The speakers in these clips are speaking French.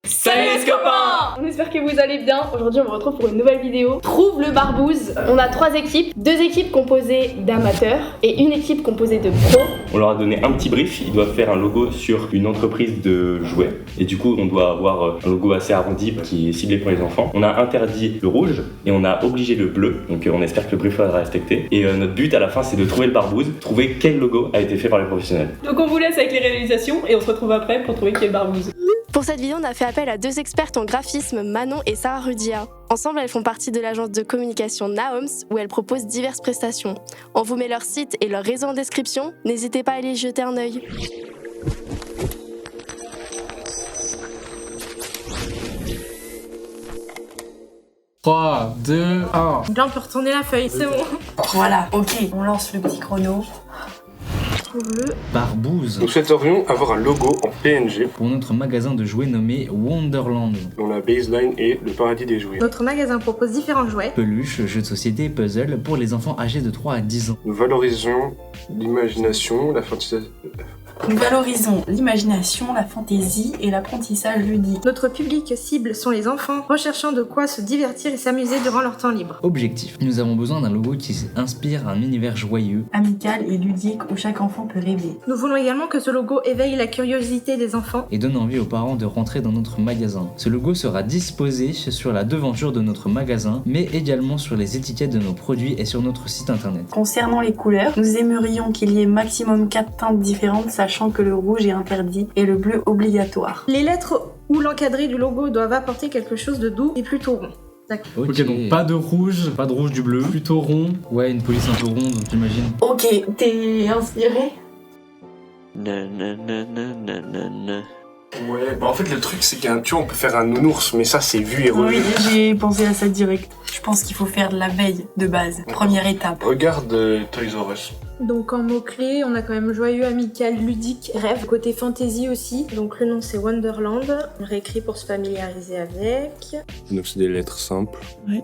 Salut les copains! On espère que vous allez bien. Aujourd'hui on vous retrouve pour une nouvelle vidéo. Trouve le barbouze. On a 3 équipes, 2 équipes composées d'amateurs et une équipe composée de pros. On leur a donné un petit brief, ils doivent faire un logo sur une entreprise de jouets. Et du coup on doit avoir un logo assez arrondi qui est ciblé pour les enfants. On a interdit le rouge et on a obligé le bleu. Donc on espère que le brief sera respecté. Et notre but à la fin c'est de trouver le barbouze, trouver quel logo a été fait par les professionnels. Donc on vous laisse avec les réalisations et on se retrouve après pour trouver qui est le barbouze. Pour cette vidéo, on a fait appel à 2 expertes en graphisme, Manon et Sarah Rudia. Ensemble, elles font partie de l'agence de communication Naoms, où elles proposent diverses prestations. On vous met leur site et leur réseau en description, n'hésitez pas à aller y jeter un œil. Trois, 2, 1. Donc là on peut retourner la feuille, c'est bon. Voilà, ok, on lance le petit chrono. Trouve-le. Barbouze. Nous souhaiterions avoir un logo en PNG Pour notre magasin de jouets nommé Wonderland. dont la baseline est le paradis des jouets. Notre magasin propose différents jouets. Peluches, jeux de société et puzzles pour les enfants âgés de 3 à 10 ans. Nous valorisons l'imagination, la fantasy. Nous valorisons l'imagination, la fantaisie et l'apprentissage ludique. Notre public cible sont les enfants, recherchant de quoi se divertir et s'amuser durant leur temps libre. Objectif. Nous avons besoin d'un logo qui inspire un univers joyeux. Amical et ludique où chaque enfant peut rêver. Nous voulons également que ce logo éveille la curiosité des enfants. Et donne envie aux parents de rentrer dans notre magasin. Ce logo sera disposé sur la devanture de notre magasin, mais également sur les étiquettes de nos produits et sur notre site internet. Concernant les couleurs, nous aimerions qu'il y ait maximum 4 teintes différentes, sachant que le rouge est interdit et le bleu obligatoire. Les lettres ou l'encadré du logo doivent apporter quelque chose de doux et plutôt rond. D'accord. Ok, donc pas de rouge du bleu, plutôt rond. Ouais, une police un peu ronde, j'imagine. Ok, t'es inspiré? Ouais, bah en fait le truc c'est qu'un tu vois, on peut faire un nounours, mais ça c'est vu et revu. Oui, j'ai pensé à ça direct. Je pense qu'il faut faire de la veille de base. Première étape. Regarde Toys R Us. Donc en mots-clés, on a quand même joyeux, amical, ludique, rêve. Côté fantasy aussi. Donc le nom c'est Wonderland. On réécrit pour se familiariser avec. Donc c'est des lettres simples. Ouais.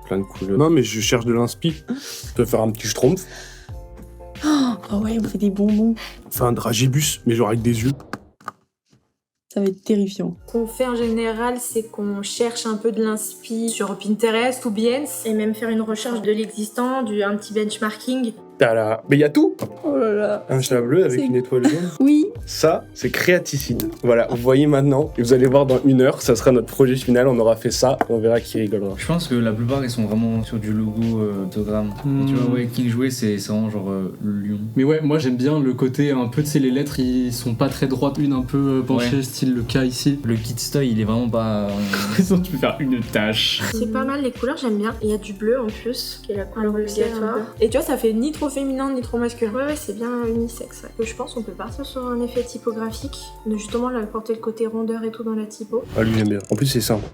Plein de couleurs. Non mais je cherche de l'inspi. Je peux faire un petit schtroumpf. Oh ouais, on fait des bonbons. Enfin un dragibus, mais genre avec des yeux. Ça va être terrifiant. Ce qu'on fait en général, c'est qu'on cherche un peu de l'inspi sur Pinterest ou Behance et même faire une recherche de l'existant, un petit benchmarking. Tada. Mais y a tout. Oh là là. Un chat bleu avec C'est- une étoile jaune. Oui. Ça, c'est créaticide. Voilà, vous voyez maintenant, et vous allez voir dans 1 heure, ça sera notre projet final, on aura fait ça, on verra qui rigolera. Je pense que la plupart ils sont vraiment sur du logo autogramme. Hmm. Tu vois, ouais, King Jouet c'est vraiment genre le lion. Mais ouais, moi j'aime bien le côté un peu, tu sais, les lettres ils sont pas très droites, une un peu penchée, Ouais. style le cas ici. Le kit toy il est vraiment pas. Sinon tu peux faire une tâche. C'est pas mal, les couleurs j'aime bien. Il y a du bleu en plus, qui est la couleur obligatoire. Et tu vois, ça fait ni trop féminin ni trop masculin. Ouais, c'est bien unisexe. Ouais. Je pense qu'on peut partir sur un effet typographique, de justement là, apporter le côté rondeur et tout dans la typo. Ah lui j'aime bien. En plus c'est simple.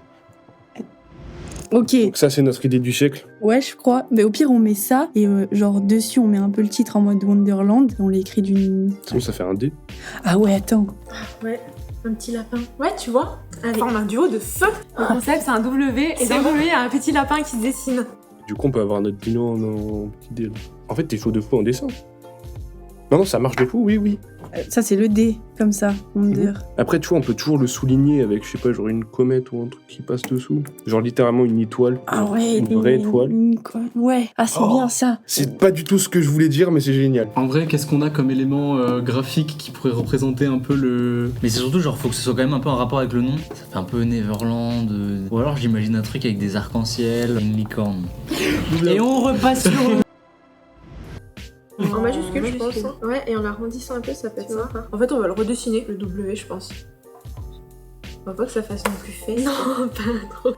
Ok. Donc ça c'est notre idée du siècle. Ouais, je crois. Mais au pire, on met ça et genre dessus, on met un peu le titre en mode Wonderland. On l'écrit d'une. Sinon ça fait un D. Ah ouais, attends. Ouais, un petit lapin. Ouais, tu vois, Allez. forme un duo de feu. Le concept c'est un W et dans le W il y a un petit lapin qui se dessine. Du coup on peut avoir notre dino en petit D là. En fait t'es chaud de fou en dessin. Non, ça marche de fou, oui. Ça, c'est le D, comme ça, Wonder. Après, tu vois, on peut toujours le souligner avec, je sais pas, genre une comète ou un truc qui passe dessous. Genre littéralement une étoile. Ah ouais, Une vraie étoile. Ouais, ah c'est bien ça. C'est pas du tout ce que je voulais dire, mais c'est génial. En vrai, qu'est-ce qu'on a comme élément graphique qui pourrait représenter un peu le... Mais c'est surtout genre faut que ce soit quand même un peu en rapport avec le nom. Ça fait un peu Neverland. Ou alors j'imagine un truc avec des arcs-en-ciel, une licorne. Et on repasse sur... En majuscule, je pense. majuscule. Ouais, et en l'arrondissant un peu, ça peut être sympa. En fait, on va le redessiner, le W, je pense. On va pas que ça fasse non plus fait. Non, pas trop.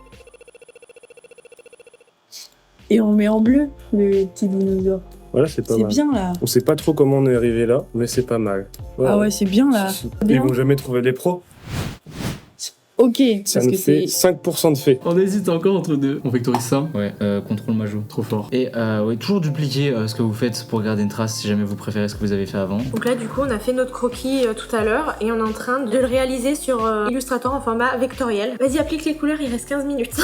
Et on met en bleu le petit dinosaure. Voilà, c'est pas C'est mal. bien là. On sait pas trop comment on est arrivé là, mais c'est pas mal. Ah ouais, c'est bien là. Ils Bien. vont jamais trouver les pros. Ok, Ça parce nous que fait c'est... 5% de fait. On hésite encore entre deux. On vectorise ça. Ouais, contrôle majou. Trop fort. Et ouais, toujours dupliquer ce que vous faites pour garder une trace si jamais vous préférez ce que vous avez fait avant. Donc là, du coup, on a fait notre croquis tout à l'heure et on est en train de le réaliser sur Illustrator en format vectoriel. Vas-y, applique les couleurs, il reste 15 minutes.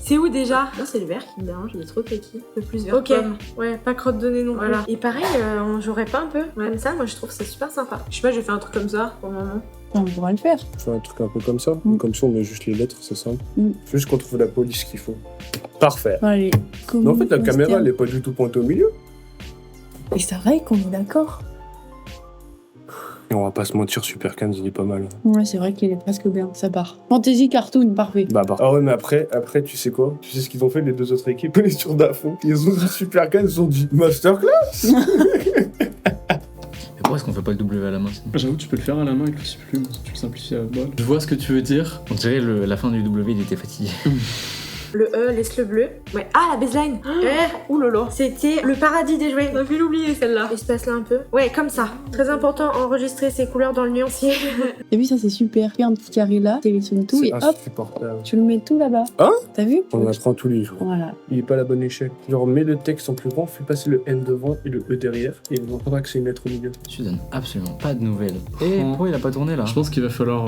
C'est où déjà? Non, c'est le vert qui me dérange, il est trop petit. Le plus vert. Ok, pomme. ouais, pas crotte de nez non plus. Voilà. Et pareil, on jouerait pas un peu comme ça, moi je trouve que c'est super sympa. Je sais pas, j'ai fait un truc comme ça pour le moment. On pourra le faire. Faire un truc un peu comme ça. Comme ça, on met juste les lettres, c'est simple. Mm. Faut juste qu'on trouve la police qu'il faut. Parfait. Allez. Mais en fait, la caméra, elle est pas du tout pointée au milieu. Et c'est vrai qu'on est d'accord. Et on va pas se mentir, Super Cans, il est pas mal. Ouais, c'est vrai qu'il est presque bien, ça part. Fantasy cartoon, parfait. Bah. Ah ouais, mais après, tu sais quoi? Tu sais ce qu'ils ont fait, les deux autres équipes? Les sur Dafon. Ils ont dit Super Cans, ils ont dit Masterclass. Mais pourquoi est-ce qu'on fait pas le W à la main sinon? J'avoue, tu peux le faire à la main avec le supplément, tu le simplifies à la balle. Je vois ce que tu veux dire. On dirait la fin du W, il était fatigué. Le E, laisse le bleu. Ouais. Ah, la baseline. Ouh là là. C'était le paradis des jouets. On a pu l'oublier celle-là. Espace là un peu. Ouais, comme ça. Très important, enregistrer ses couleurs dans le nuancier. T'as vu, ça c'est super. Fais un petit carré là, sélectionne tout et hop, insupportable. tu le mets tout là-bas. Hein? T'as vu? On apprend tous les jours. Voilà. Il est pas à la bonne échelle. Genre, mets le texte en plus grand, fais passer le N devant et le E derrière, et on verra que c'est une lettre au milieu. Tu donnes absolument pas de nouvelles. Et pourquoi il a pas tourné là? Je pense qu'il va falloir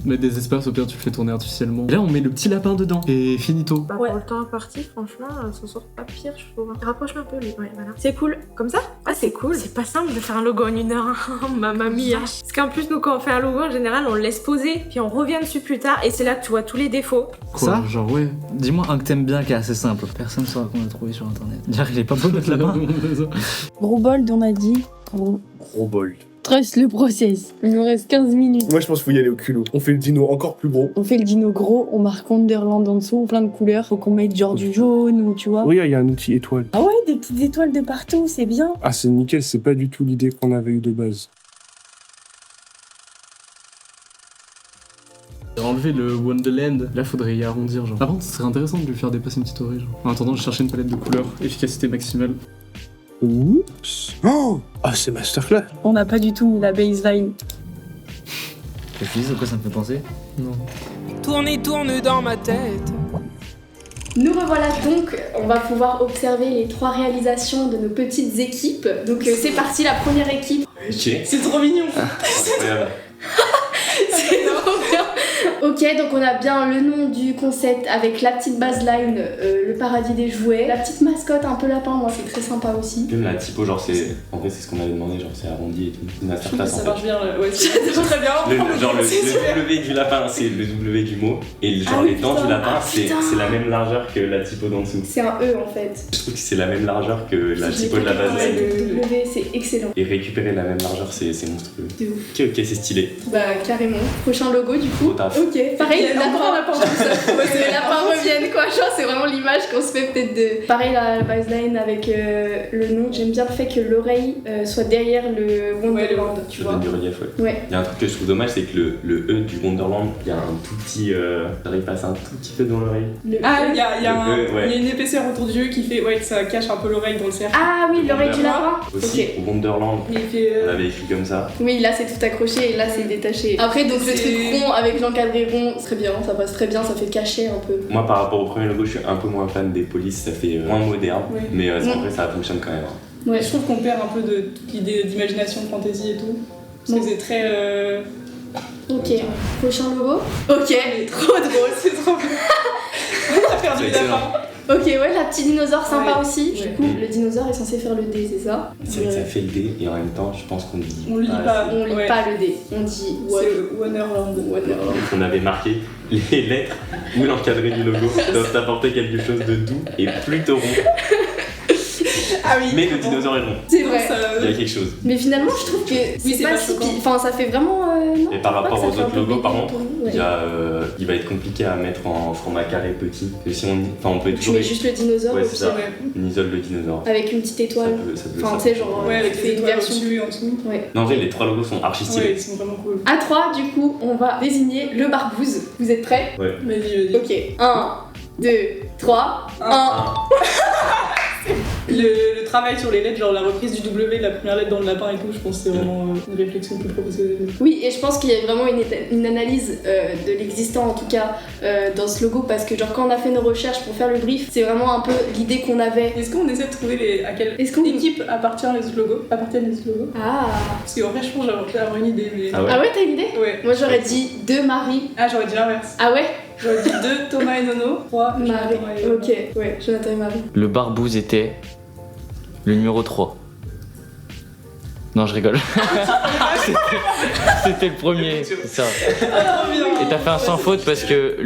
mettre des espaces, au pire tu le fais tourner artificiellement. Et là on met le petit lapin dedans. Et finito. Bah, pour le temps imparti, franchement, ça sort pas pire, je trouve. Rapproche-le un peu, lui. Ouais, voilà. C'est cool. Comme ça? Ah, c'est cool. C'est pas simple de faire un logo en 1 heure. Mamma mia. Parce qu'en plus, nous, quand on fait un logo, en général, on le laisse poser, puis on revient dessus plus tard, et c'est là que tu vois tous les défauts. Quoi, Ça genre ouais. Dis-moi un que t'aimes bien qui est assez simple. Personne saura qu'on a trouvé sur internet. Dire il est pas beau notre lapin. Gros bold, on a dit. Gros bol. Trust le process. Il nous reste 15 minutes. Moi, je pense qu'il faut y aller au culot. On fait le dino encore plus gros. On fait le dino gros, on marque Wonderland en dessous, plein de couleurs. Faut qu'on mette genre du jaune ou tu vois. Oui, il y a un outil étoile. Ah ouais, des petites étoiles de partout, c'est bien. Ah, c'est nickel, c'est pas du tout l'idée qu'on avait eue de base. Enlever le Wonderland, là faudrait y arrondir genre. Par contre, ce serait intéressant de lui faire dépasser une petite oreille genre. En attendant, je cherchais une palette de couleurs, efficacité maximale. Oups. Oh, ah, c'est masterclass. On n'a pas du tout mis la baseline. Tu sais à quoi ça me fait penser? Non. Tourne dans ma tête. Nous revoilà donc, on va pouvoir observer les 3 réalisations de nos petites équipes. Donc c'est parti, la première équipe. Ok. C'est trop mignon. Incroyable. C'est trop bien. Ok, donc on a bien le nom du concept avec la petite baseline, le paradis des jouets, la petite mascotte un peu lapin, moi c'est très sympa aussi. Même la typo, genre c'est. En vrai, c'est ce qu'on avait demandé, genre c'est arrondi et tout. Une masterclass Ça en marche fait. bien, ouais, c'est très bien. Genre C'est super. le W du lapin, c'est le W du mot. Et genre Ah oui, les dents putain. du lapin, Ah, c'est putain. la même largeur que la typo d'en dessous. C'est un E en fait. Je trouve que c'est la même largeur que la typo de la base. Le W, c'est excellent. Et récupérer la même largeur, c'est monstrueux. De ouf. Ok, c'est stylé. Bah carrément. Prochain logo du coup. Au taf. Ok, pareil, Il y a lapin, encore un lapin, tout ça. Les lapins reviennent quoi, genre c'est vraiment l'image qu'on se fait peut-être de... Pareil la baseline avec le nom, j'aime bien le fait que l'oreille soit derrière le Wonderland, tu Ça vois. donne du relief, ouais. Ouais. Il y a un truc que je trouve dommage, c'est que le E du Wonderland, il y a un tout petit. J'arrive à passer un tout petit peu dans l'oreille. Ah, il y a Le E, ouais. une épaisseur autour du yeux qui fait que ça cache un peu l'oreille dans le cercle. Ah oui, l'oreille du lapin. Aussi, Ok. au Wonderland, Il fait. on avait écrit comme ça. Oui, là c'est tout accroché et là c'est détaché. Après donc le C'est- truc rond avec l'encadré rond, c'est très bien, ça passe très bien, ça fait cacher un peu. Moi, par rapport au premier logo, je suis un peu moins fan des polices, ça fait moins moderne. Ouais. Mais en vrai, ça fonctionne quand même. Ouais. Je trouve qu'on perd un peu de toute l'idée d'imagination, de fantaisie et tout. Parce que c'est très. Ok, prochain logo. Ok, trop drôle. C'est trop bien. On a perdu C'est le lapin. excellent. Ok, ouais, la petite dinosaure sympa Ouais. aussi. Du Ouais. coup, le dinosaure est censé faire le D, c'est ça? C'est vrai que ça fait le D et en même temps, je pense qu'on le dit. On le lit assez. pas. On lit Ouais. pas le D, on dit what. C'est Wonderland. Wonderland. On avait marqué les lettres ou l'encadré du logo doivent apporter quelque chose de doux et plutôt rond. Ah oui. Mais le dinosaure est rond. C'est vrai. Il y a quelque chose. Mais finalement, je trouve que c'est c'est pas pas si choquant. Enfin, ça fait vraiment. Non, Et par je crois rapport que ça aux fait un autres peu logos, par bébé contre, pour nous, ouais. il va être compliqué à mettre en format carré petit. Parce que si on peut Tu toujours mets juste le dinosaure Ouais, au c'est pied, ça. On isole le dinosaure. avec une petite étoile. Ça peut- Enfin, tu sais, genre, Ouais, avec tu fais les une étoiles version. au-dessus et en dessous. Ouais. Non, en vrai, les 3 logos sont archi Ouais, stylés. ils sont vraiment cool. À 3, du coup, on va désigner le barbouze. Vous êtes prêts? Ouais. Vas-y. Ok. 1, 2, 3, 1. Le travail sur les lettres, genre la reprise du W, la première lettre dans le lapin et tout, je pense que c'est vraiment une réflexion que proposée. Oui, et je pense qu'il y a vraiment une analyse de l'existant, en tout cas, dans ce logo, parce que, genre, quand on a fait nos recherches pour faire le brief, c'est vraiment un peu l'idée qu'on avait. Est-ce qu'on essaie de trouver à quelle équipe appartiennent les autres logos? Ah. Parce qu'en vrai, je pense que j'avais avoir une idée. Mais... Ah ouais. Ah ouais, t'as une idée? Ouais. Moi, j'aurais dit 2 Marie. Ah, j'aurais dit l'inverse. Ah ouais? J'aurais dit 2 Thomas et Nono, 3 Marie. Jonathan et Nono. Ok, ouais, Jonathan et Marie. Le barbouze était le numéro 3. Non, je rigole. C'était le premier, c'est ça. Et t'as fait un sans faute parce que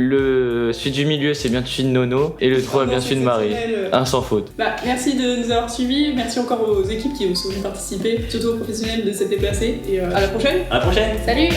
celui du milieu c'est bien celui de Nono et le 3 bien celui de Marie. Un sans faute. Bah, merci de nous avoir suivis, merci encore aux équipes qui sont venues participer, surtout aux professionnels de s'être déplacés et à la prochaine. À la prochaine. Salut.